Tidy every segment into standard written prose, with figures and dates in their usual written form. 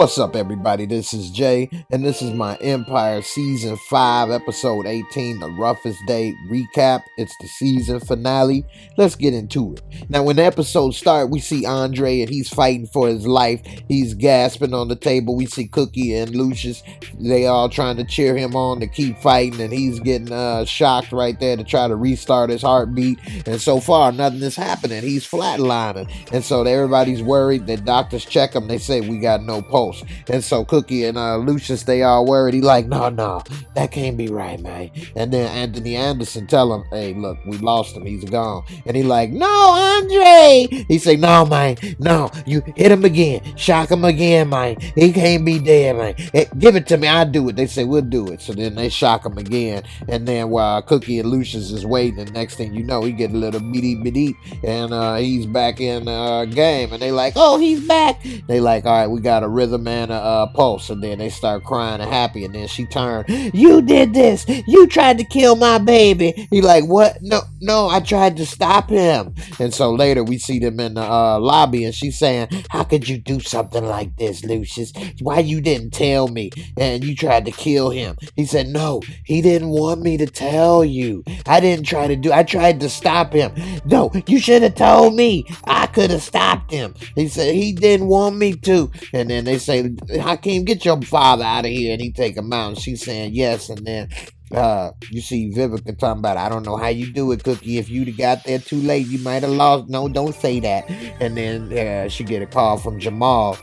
What's up, everybody? This is Jay, and this is my Empire Season 5, Episode 18, The Roughest Day Recap. It's the season finale. Let's get into it. Now, when the episode starts, we see Andre, and he's fighting for his life. He's gasping on the table. We see Cookie and Lucius. They all trying to cheer him on to keep fighting, and he's getting shocked right there to try to restart his heartbeat. And so far, nothing is happening. He's flatlining. And so everybody's worried. The doctors check him. They say, we got no pulse. And so Cookie and Lucius, they all worried. He like, no, that can't be right, man. And then Anthony Anderson tell him, hey, look, we lost him. He's gone. And he like, no, Andre. He say, no, man, no, you hit him again. Shock him again, man. He can't be dead, man. Hey, give it to me. I'll do it. They say, we'll do it. So then they shock him again. And then while Cookie and Lucius is waiting, the next thing you know, he get a little beep, and he's back in game. And they like, oh, he's back. They like, all right, we got a rhythm and a pulse. And then they start crying and happy. And then she turned, you did this. You tried to kill my baby. He like, what? No, I tried to stop him. And so later we see them in the lobby, and she's saying, how could you do something like this, Lucius? Why you didn't tell me? And you tried to kill him. He said, no, he didn't want me to tell you. I tried to stop him. No, you should have told me. I could have stopped him. He said, he didn't want me to. And then they say, Hakeem, get your father out of here. And he take him out. And she's saying yes. And then you see Vivica talking about, I don't know how you do it, Cookie. If you'd have got there too late, you might have lost. No, don't say that. And then she get a call from Jamal,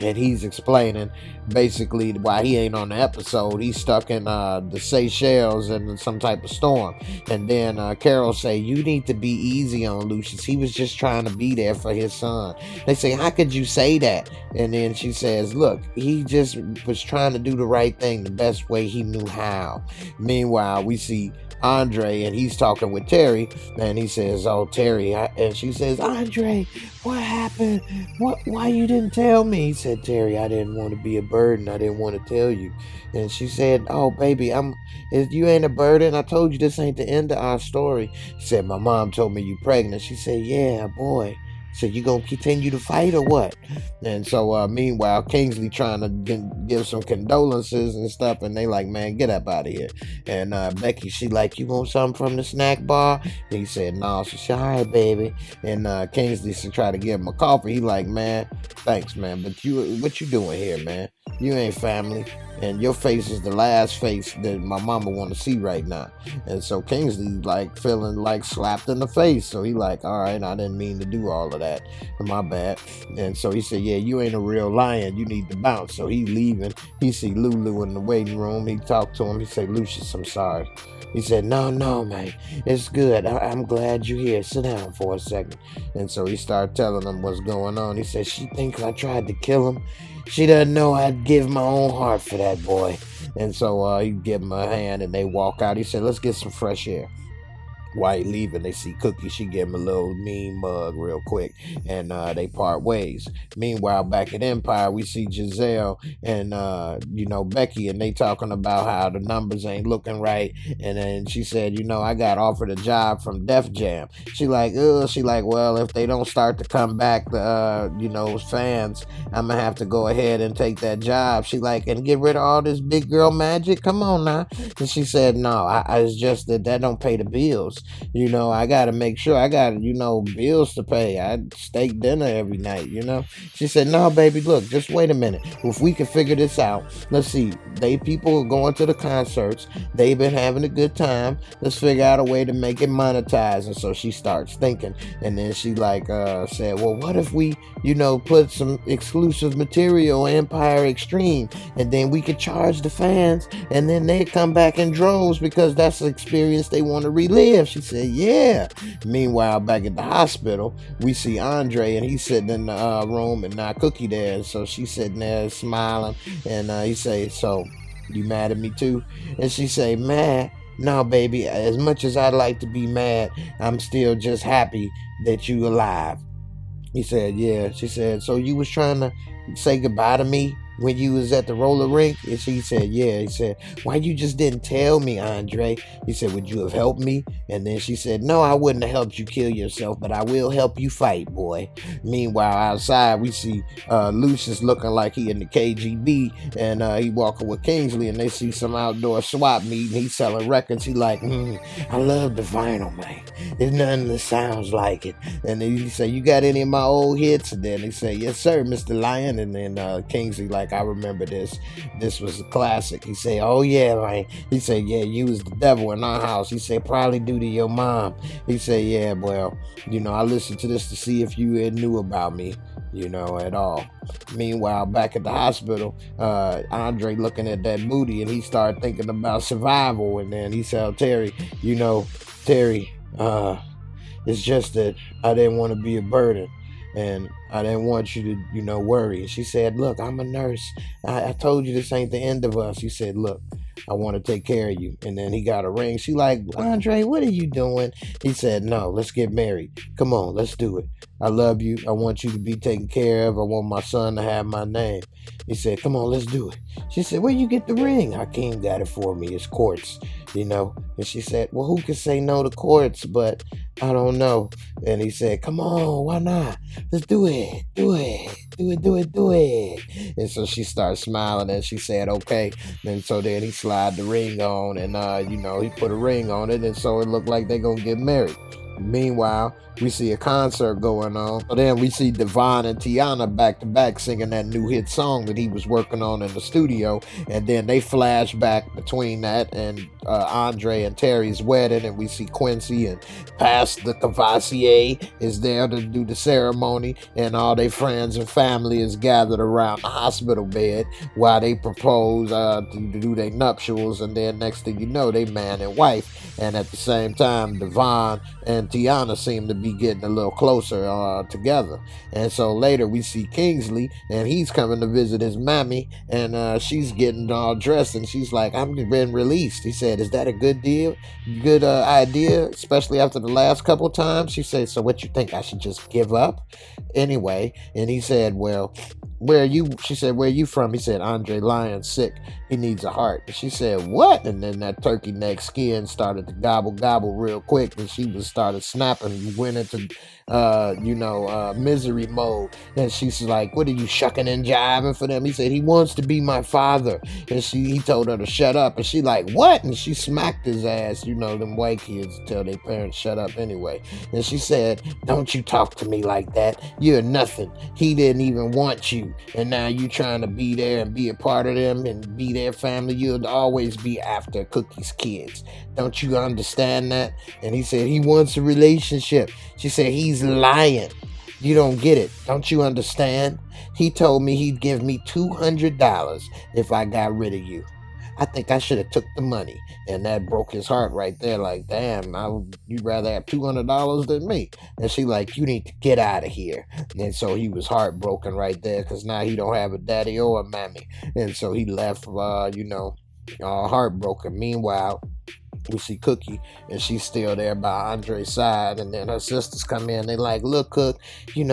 and he's explaining basically why he ain't on the episode. He's stuck in the Seychelles in some type of storm. And then Carol say, you need to be easy on Lucius. He was just trying to be there for his son. They say, how could you say that? And then she says, look, he just was trying to do the right thing the best way he knew how. Meanwhile, we see Andre, and he's talking with Terry, and he says, oh, Terry, and she says, Andre, what happened? Why you didn't tell me? He said, Terry, I didn't want to be a burden. I didn't want to tell you. And she said, oh, baby, you ain't a burden. I told you this ain't the end of our story. She said, my mom told me you pregnant. She said, yeah, boy. So you gonna continue to fight or what? And so meanwhile, Kingsley trying to give some condolences and stuff, and they like, man, get up out of here. And Becky, she like, you want something from the snack bar? And he said, no. She said, all right, baby. And Kingsley should try to give him a coffee. He like, man, thanks, man, but what you doing here, man? You ain't family, and your face is the last face that my mama want to see right now. And so Kingsley like feeling like slapped in the face. So he like, all right, I didn't mean to do all of that. My bad. And so he said, yeah, you ain't a real lion. You need to bounce. So he leaving. He see Lulu in the waiting room. He talked to him. He said, Lucius, I'm sorry. He said, no, man, it's good. I'm glad you're here. Sit down for a second. And so he started telling him what's going on. He said, she thinks I tried to kill him. She doesn't know I'd give my own heart for that boy. And so he give him a hand, and they walk out. He said, let's get some fresh air. While he leaving, they see Cookie. She give him a little mean mug real quick, and they part ways. Meanwhile, back at Empire, we see Giselle and Becky, and they talking about how the numbers ain't looking right. And then she said, I got offered a job from Def Jam. She like, well, if they don't start to come back, the fans, I'm gonna have to go ahead and take that job. She like, and get rid of all this big girl magic. Come on now. And she said, no, it's just that don't pay the bills. I got to make sure I got, bills to pay. I steak dinner every night, She said, no, baby, look, just wait a minute. If we can figure this out, let's see. People are going to the concerts. They've been having a good time. Let's figure out a way to make it monetize. And so she starts thinking. And then she said, well, what if we, put some exclusive material on Empire Extreme, and then we could charge the fans, and then they come back in droves because that's the experience they want to relive. She said, yeah. Meanwhile, back at the hospital, we see Andre, and he's sitting in the room, and not Cookie there. And so she's sitting there smiling, and he say, so you mad at me too? And she say, mad? No, baby, as much as I'd like to be mad, I'm still just happy that you alive. He said, yeah. She said, so you was trying to say goodbye to me when you was at the roller rink? And she said, yeah. He said, why you just didn't tell me, Andre? He said, would you have helped me? And then she said, no, I wouldn't have helped you kill yourself, but I will help you fight, boy. Meanwhile, outside, we see Lucius looking like he in the KGB, and he walking with Kingsley, and they see some outdoor swap meet, and he's selling records. He like, I love the vinyl, man. There's nothing that sounds like it. And then he say, you got any of my old hits? And then he say, yes, sir, Mr. Lion. And then Kingsley like, I remember this. This was a classic. He say, oh, yeah, man. He say, yeah, you was the devil in our house. He say, probably due to your mom. He say, yeah, well, I listened to this to see if you knew about me, at all. Meanwhile, back at the hospital, Andre looking at that booty, and he started thinking about survival. And then he said, Terry, Terry, it's just that I didn't want to be a burden, and I didn't want you to, worry. And she said, look, I'm a nurse. I told you this ain't the end of us. He said, look, I want to take care of you. And then he got a ring. She like, Andre, what are you doing? He said, no, let's get married. Come on, let's do it. I love you. I want you to be taken care of. I want my son to have my name. He said, come on, let's do it. She said, where you get the ring? Hakeem got it for me. It's quartz, And she said, well, who can say no to quartz? But I don't know. And he said, come on, why not? Let's do it. Do it. And so she started smiling, and she said, okay. And so then he slid the ring on, and, he put a ring on it. And so it looked like they're going to get married. Meanwhile, we see a concert going on. So then we see Devon and Tiana back to back singing that new hit song that he was working on in the studio. And then they flash back between that and Andre and Terry's wedding. And we see Quincy and Pastor Cavassier is there to do the ceremony. And all their friends and family is gathered around the hospital bed while they propose to do their nuptials. And then next thing you know, they man and wife. And at the same time, Devon and Tiana seem to be getting a little closer together. And so later we see Kingsley, and he's coming to visit his mommy, and she's getting all dressed, and she's like, I've been released. He said, is that a good deal? Good idea, especially after the last couple times? She said, so what you think, I should just give up? Anyway, and he said, well, where are you? She said, where are you from? He said, Andre Lyon's sick. He needs a heart. And she said, what? And then that turkey neck skin started to gobble real quick, and she started snapping and went into misery mode. And she's like, what are you shucking and jiving for them? He said, he wants to be my father. And he told her to shut up. And she like, what? And she smacked his ass. Them white kids tell their parents shut up anyway. And she said, don't you talk to me like that. You're nothing. He didn't even want you. And now you trying to be there and be a part of them and be their family. You'll always be after Cookie's kids. Don't you understand that? And he said, he wants a relationship. She said, he's lying. You don't get it. Don't you understand? He told me he'd give me $200 if I got rid of you. I think I should have took the money. And that broke his heart right there. Like, damn, you'd rather have $200 than me. And she like, you need to get out of here. And so he was heartbroken right there, because now he don't have a daddy or a mammy. And so he left, heartbroken. Meanwhile, we see Cookie, and she's still there by Andre's side, and then her sisters come in. They like, look, Cook, you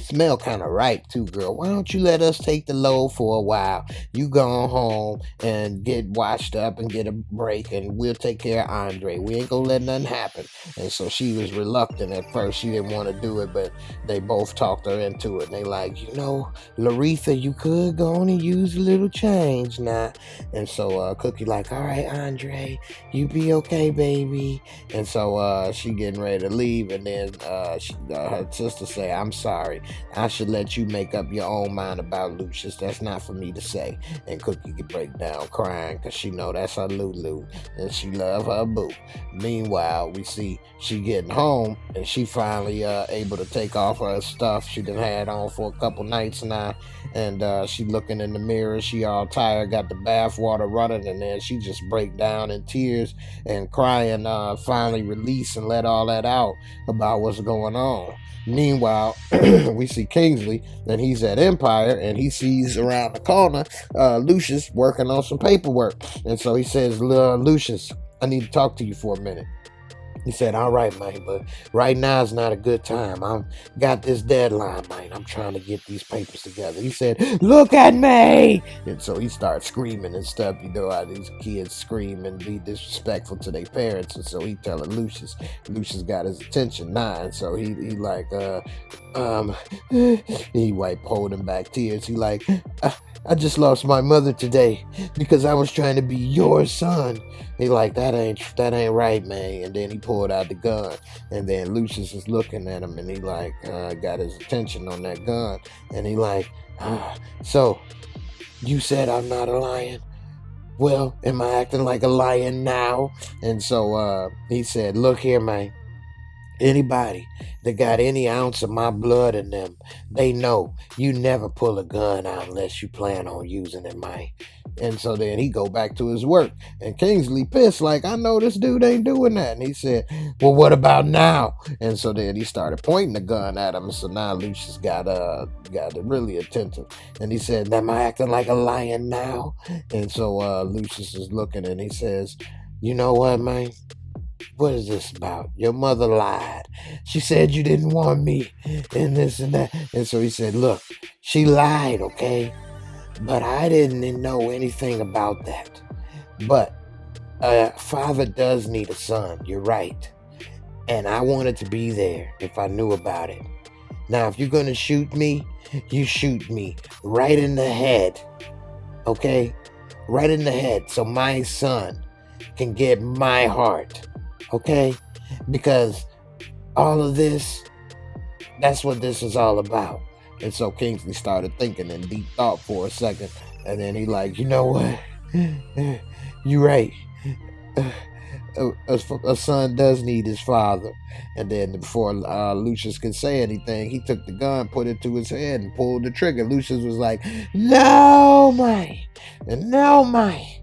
smell kind of ripe too, girl. Why don't you let us take the load for a while? You go home and get washed up and get a break, and we'll take care of Andre. We ain't gonna let nothing happen. And so she was reluctant at first. She didn't want to do it, but they both talked her into it. And they like, Laretha, you could go on and use a little change now. And so Cookie like, all right, Andre, you be okay, baby. And so she getting ready to leave, and then her sister say, I'm sorry, I should let you make up your own mind about Lucius. That's not for me to say. And Cookie could break down crying, because she know that's her Lulu, and she love her boo. Meanwhile, we see she getting home, and she finally able to take off her stuff she done had on for a couple nights now. And she looking in the mirror, she all tired, got the bath water running, and then she just break down in tears and crying, finally release and let all that out about what's going on. Meanwhile, we see Kingsley, and he's at Empire, and he sees around the corner Lucius working on some paperwork. And so he says, Lucius, I need to talk to you for a minute. He said, all right, man, but right now is not a good time. I've got this deadline, man. I'm trying to get these papers together. He said, look at me. And so he started screaming and stuff. You know how these kids scream and be disrespectful to their parents. And so he telling Lucius. Lucius got his attention now. And so he like, he wiped holding back tears. He like, I just lost my mother today because I was trying to be your son. He like, that ain't right, man. And then he pulled out the gun. And then Lucius is looking at him and he like, got his attention on that gun. And he like, so you said I'm not a lion? Well, am I acting like a lion now? And so he said, look here, man. Anybody that got any ounce of my blood in them, they know you never pull a gun out unless you plan on using it, man. And so then he go back to his work. And Kingsley pissed, like, I know this dude ain't doing that. And he said, well, what about now? And so then he started pointing the gun at him. So now Lucius got really attentive. And he said, am I acting like a lion now? And so Lucius is looking and he says, you know what, man? What is this about? Your mother lied. She said you didn't want me and this and that. And so he said, look, she lied, okay? But I didn't know anything about that. But a father does need a son. You're right. And I wanted to be there if I knew about it. Now, if you're going to shoot me, you shoot me right in the head. Okay? Right in the head. So my son can get my heart. Okay? Because all of this, that's what this is all about. And so Kingsley started thinking in deep thought for a second. And then he like, you know what? You're right. A son does need his father. And then before Lucius could say anything, he took the gun, put it to his head, and pulled the trigger. Lucius was like, no, man. No, man.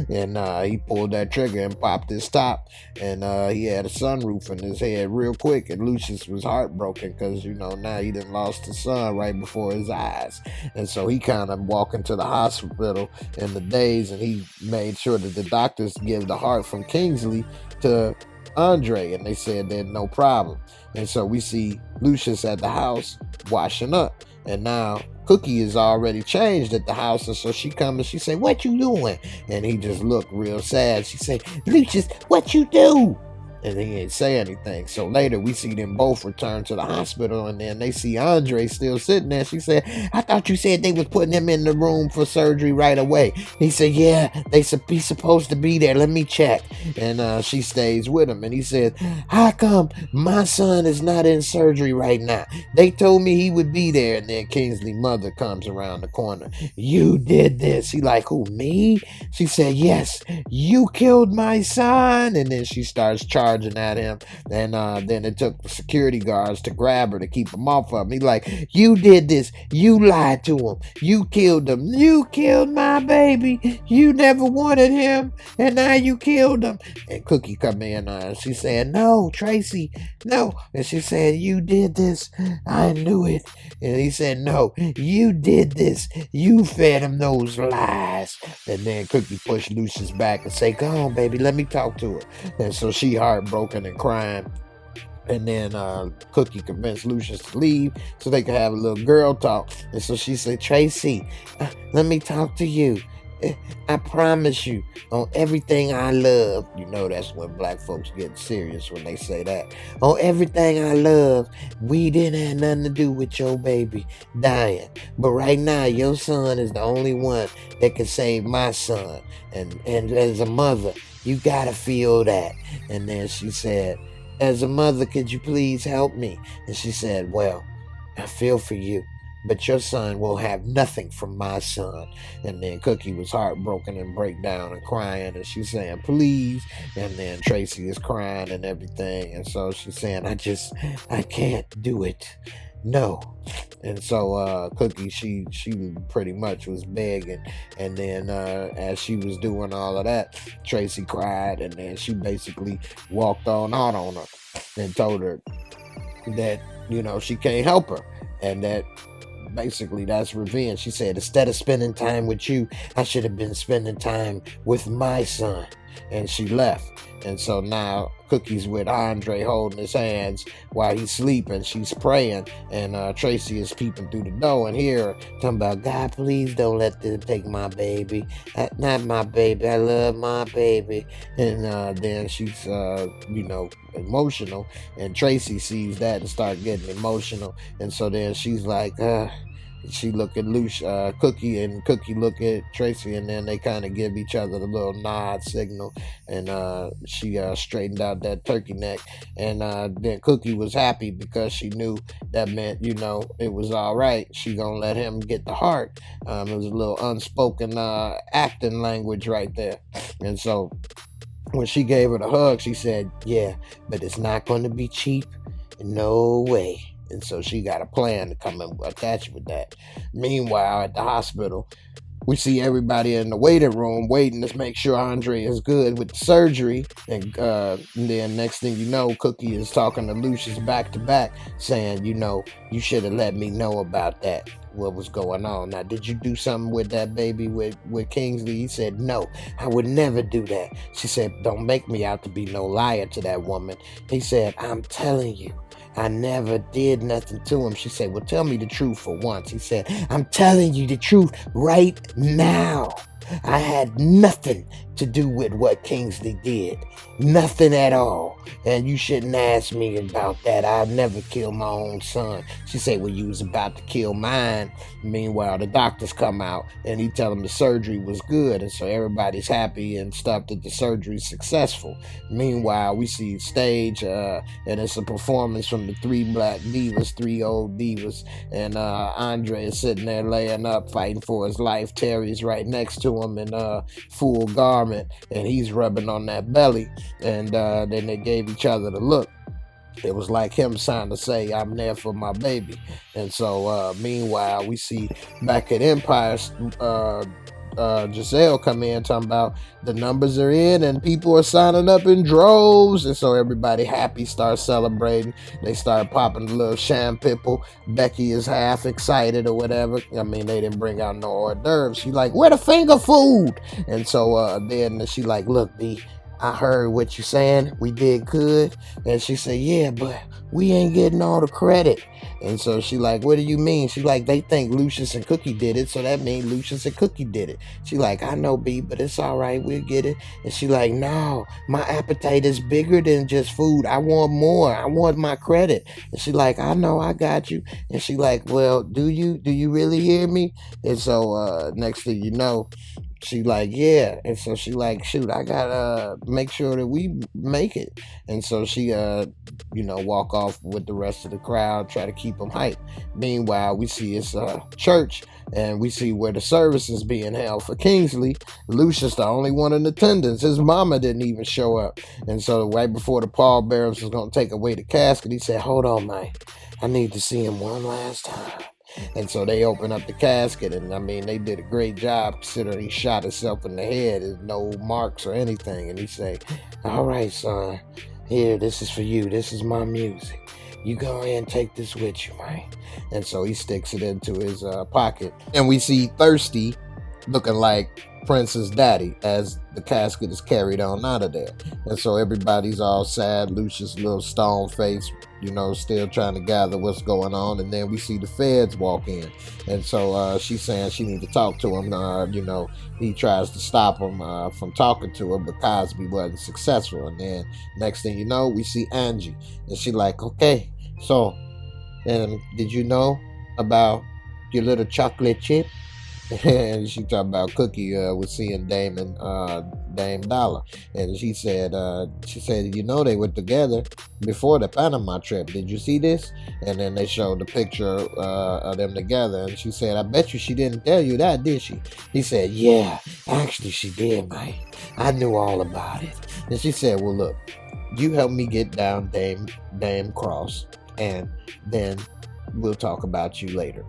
And he pulled that trigger and popped his top. And he had a sunroof in his head real quick. And Lucius was heartbroken because, you know, now he done lost his son right before his eyes. And so he kind of walked into the hospital in the days, and he made sure that the doctors give the heart from Kingsley to Andre. And they said there's no problem. And so we see Lucius at the house washing up. And now Cookie is already changed at the house, and so she come and she say, what you doing? And he just looked real sad. She say, Lucius, what you do? And he ain't say anything. So later we see them both return to the hospital, and then they see Andre still sitting there. She said, I thought you said they was putting him in the room for surgery right away. He said, yeah, he's supposed to be there. Let me check. And she stays with him, and he said, how come my son is not in surgery right now? They told me he would be there. And then Kingsley's mother comes around the corner. You did this. He like, who, me? She said, yes, you killed my son. And then she starts charging at him, and then it took the security guards to grab her to keep him off of him. He like, you did this, you lied to him, you killed him, you killed my baby, you never wanted him, and now you killed him. And Cookie come in, she said, no, Tracy, no. And she said, you did this, I knew it. And he said, no, you did this, you fed him those lies. And then Cookie pushed Lucius back and say, go on, baby, let me talk to her. And so she heartbroken and crying. And then Cookie convinced Lucius to leave so they could have a little girl talk. And so she said, Tracy, let me talk to you. I promise you on everything I love. You know that's when black folks get serious when they say that. On everything I love, we didn't have nothing to do with your baby dying. But right now, your son is the only one that can save my son. And as a mother, you gotta feel that. And then she said, as a mother, could you please help me? And she said, well, I feel for you, but your son will have nothing from my son. And then Cookie was heartbroken and break down and crying, and she's saying, please. And then Tracy is crying and everything. And so she's saying, I can't do it. No. And so Cookie, she pretty much was begging. And then as she was doing all of that, Tracy cried, and then she basically walked on out on her and told her that, you know, she can't help her, and that basically that's revenge. She said, instead of spending time with you, I should have been spending time with my son. and she left. And so now Cookie's with Andre holding his hands while he's sleeping. She's praying, and Tracy is peeping through the door and hear her talking about, God, please don't let them take my baby. Not my baby. I love my baby. And then she's, emotional. And Tracy sees that and start getting emotional. And so then she's like, she look at Cookie, and Cookie look at Tracy, and then they kind of give each other the little nod signal, and she straightened out that turkey neck, and then Cookie was happy because she knew that meant, it was all right. She gonna let him get the heart. It was a little unspoken acting language right there, and so when she gave her the hug, she said, yeah, but it's not going to be cheap. No way. And so she got a plan to come and attach with that. Meanwhile, at the hospital, we see everybody in the waiting room waiting to make sure Andre is good with the surgery. And then next thing you know, Cookie is talking to Lucius back to back, saying, you should have let me know about that. What was going on? Now, did you do something with that baby with Kingsley? He said, no, I would never do that. She said, don't make me out to be no liar to that woman. He said, I'm telling you, I never did nothing to him. She said, well, tell me the truth for once. He said, I'm telling you the truth right now. I had nothing to do with what Kingsley did. Nothing at all. And you shouldn't ask me about that. I've never killed my own son. She said, well, you was about to kill mine. Meanwhile, the doctors come out and he tell them the surgery was good. And so everybody's happy and stuff that the surgery's successful. Meanwhile, we see stage and it's a performance from the three old divas. And Andre is sitting there laying up, fighting for his life. Terry's right next to him in full garment, and he's rubbing on that belly. And then they gave each other the look. It was like him trying to say, I'm there for my baby. And so meanwhile, we see back at Empire, Giselle come in talking about the numbers are in and people are signing up in droves. And so everybody happy, starts celebrating. They start popping a little champagne. Becky is half excited or whatever. I mean, they didn't bring out no hors d'oeuvres. She like, where the finger food? And so then she like, look, B, I heard what you saying. We did good. And she said, yeah, but we ain't getting all the credit. And so she like, what do you mean? She like, they think Lucius and Cookie did it, so that means Lucius and Cookie did it. She like, I know, B, but it's all right. We'll get it. And she like, no, my appetite is bigger than just food. I want more. I want my credit. And she like, I know, I got you. And she like, well, do you really hear me? And so next thing you know, she like, yeah. And so she like, shoot, I gotta make sure that we make it. And so she walk off with the rest of the crowd, try to keep them hyped. Meanwhile, we see it's church, and we see where the service is being held for Kingsley. Lucius the only one in attendance. His mama didn't even show up. And so right before the pallbearers was gonna take away the casket, he said, hold on, man, I need to see him one last time. And so they open up the casket, and I mean, they did a great job considering he shot himself in the head. There's no marks or anything. And he say, all right, son, here, this is for you. This is my music. You go ahead and take this with you, man. And so he sticks it into his pocket. And we see Thirsty looking like Prince's daddy as the casket is carried on out of there. And so everybody's all sad. Lucius, little stone face, still trying to gather what's going on. And then we see the feds walk in. And so she's saying she needs to talk to him. He tries to stop him from talking to her, but Cosby wasn't successful. And then next thing you know, we see Angie. And she like, okay, so did you know about your little chocolate chip? And she talked about Cookie was seeing Dame Dollar, and she said they were together before the Panama trip. Did you see this? And then they showed the picture of them together, and she said, I bet you she didn't tell you that, did she? He said, yeah, actually she did, man. I knew all about it. And she said, well, look, you help me get down Dame Cross, and then we'll talk about you later.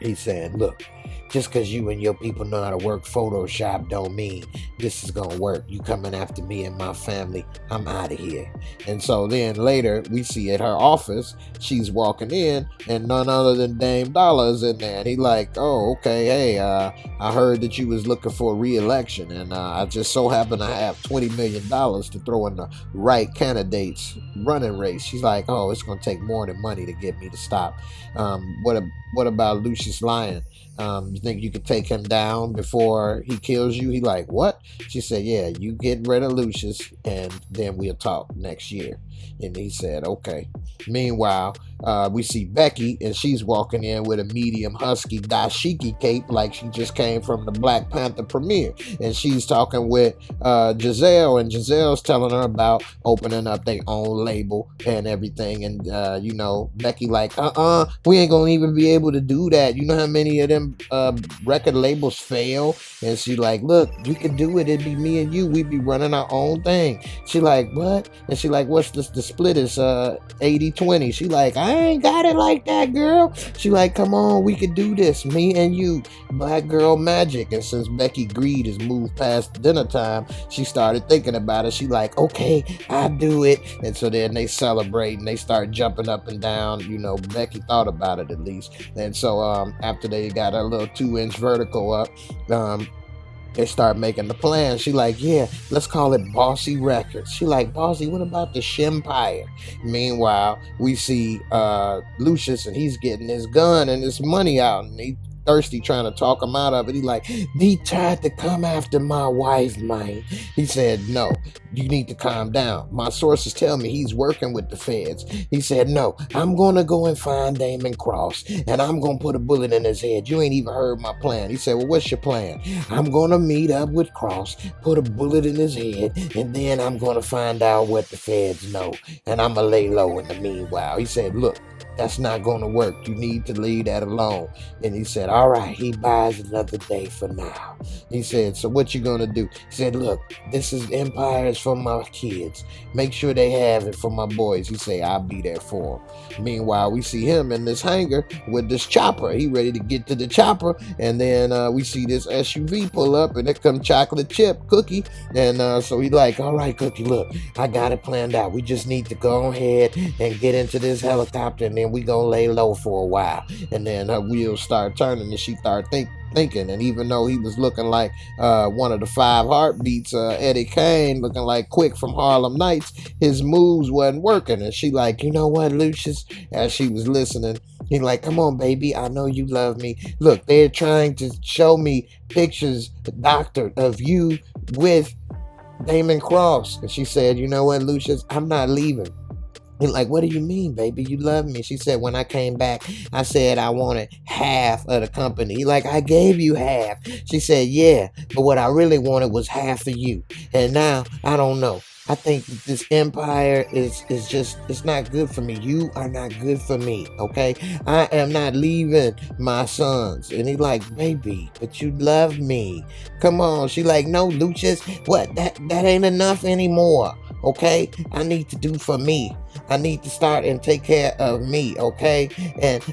He said, look, just because you and your people know how to work Photoshop don't mean this is gonna work. You coming after me and my family, I'm out of here. And so then later we see at her office, she's walking in and none other than Dame Dollar is in there. And he like, oh, okay, hey, I heard that you was looking for a re-election, and I just so happen to have $20 million to throw in the right candidate's running race. She's like, oh, it's gonna take more than money to get me to stop. What about Lucius Lyon? You think you could take him down before he kills you? He like, what? She said, yeah, you get rid of Lucius and then we'll talk next year. And he said, okay. Meanwhile, we see Becky, and she's walking in with a medium husky dashiki cape like she just came from the Black Panther premiere. And she's talking with Giselle, and Giselle's telling her about opening up their own label and everything. And, Becky like, we ain't gonna even be able to do that. You know how many of them record labels fail? And she like, look, you can do it. It'd be me and you. We'd be running our own thing. She like, what? And she like, what's this? The split is 80-20. She like, I ain't got it like that, girl. She like, come on, we could do this. Me and you. Black girl magic. And since Becky Greed has moved past dinner time, she started thinking about it. She like, okay, I do it. And so then they celebrate and they start jumping up and down. Becky thought about it at least. And so after they got a little 2-inch vertical up, they start making the plan. She like, yeah, let's call it Bossy Records. She like, Bossy, what about the Shimpire? Meanwhile, we see Lucius, and he's getting his gun and his money out, and he thirsty trying to talk him out of it. He like, he tried to come after my wife, man. He said, no, you need to calm down. My sources tell me he's working with the feds. He said, no, I'm going to go and find Damon Cross, and I'm going to put a bullet in his head. You ain't even heard my plan. He said, well, what's your plan? I'm going to meet up with Cross, put a bullet in his head, and then I'm going to find out what the feds know, and I'm going to lay low in the meanwhile. He said, look, that's not going to work. You need to leave that alone. And he said, all right, he buys another day for now. He said, so what you going to do? He said, look, this is Empires for my kids. Make sure they have it for my boys. He said, I'll be there for them. Meanwhile, we see him in this hangar with this chopper. He ready to get to the chopper. And then we see this SUV pull up, and there come Chocolate Chip Cookie. And so he like, all right, Cookie, look, I got it planned out. We just need to go ahead and get into this helicopter, and then we gonna lay low for a while. And then her wheels start turning, and she start thinking. And even though he was looking like one of the 5 heartbeats, Eddie Kane, looking like Quick from Harlem Nights, his moves wasn't working. And she like, you know what, Lucius? As she was listening, he like, come on, baby, I know you love me. Look, they're trying to show me pictures, doctor, of you with Damon Cross. And she said, you know what, Lucius, I'm not leaving. He's like, what do you mean, baby? You love me. She said, when I came back, I said I wanted half of the company. He like, I gave you half. She said, yeah, but what I really wanted was half of you. And now, I don't know. I think that this empire is just, it's not good for me. You are not good for me, okay? I am not leaving my sons. And he like, baby, but you love me. Come on. She like, no, Lucius, what? That ain't enough anymore, okay? I need to do for me. I need to start and take care of me, okay? And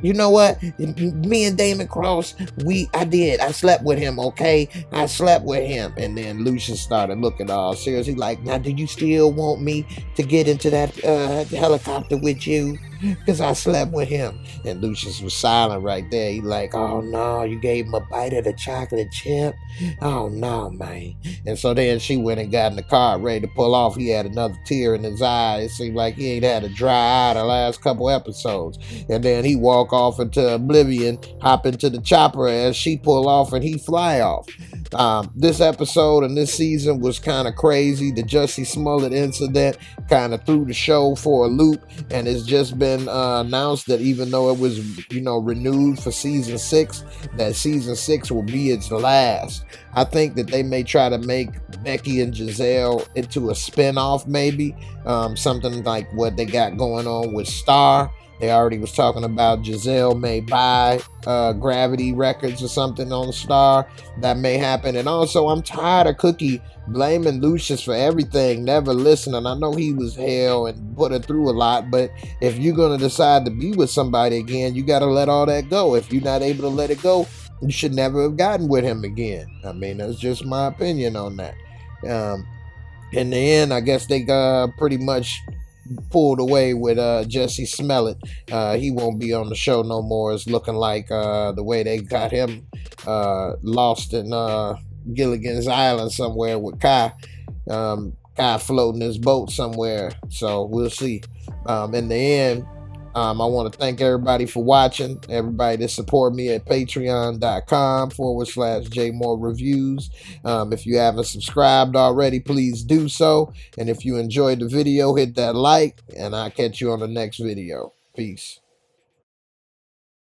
you know what? Me and Damon Cross, I slept with him, okay? I slept with him. And then Lucius started looking all serious. He like, now do you still want me to get into that helicopter with you? Because I slept with him. And Lucius was silent right there. He like, oh no, you gave him a bite of the chocolate chip? Oh no, man. And so then she went and got in the car ready to pull off. He had another tear in his eye. It seemed like he ain't had a dry eye the last couple episodes. And then he walk off into oblivion, hop into the chopper as she pull off and he fly off. This episode and this season was kind of crazy. The Jussie Smollett incident kind of threw the show for a loop, and it's just been announced that even though it was, renewed for season 6, that season 6 will be its last. I think that they may try to make Becky and Giselle into a spinoff, maybe something like what they got going on with Star. They already was talking about Giselle may buy Gravity Records or something on Star. That may happen. And also, I'm tired of Cookie blaming Lucius for everything, never listening. I know he was hell and put her through a lot, but if you're going to decide to be with somebody again, you got to let all that go. If you're not able to let it go, you should never have gotten with him again. I mean, that's just my opinion on that. Um, in the end, I guess they pretty much pulled away with Jesse Smollett. He won't be on the show no more. It's looking like the way they got him lost in Gilligan's Island somewhere with Kai. Kai floating his boat somewhere. So we'll see. In the end, I want to thank everybody for watching, everybody that support me at patreon.com/Jaymoorereviews. If you haven't subscribed already, please do so. And if you enjoyed the video, hit that like, and I'll catch you on the next video. Peace.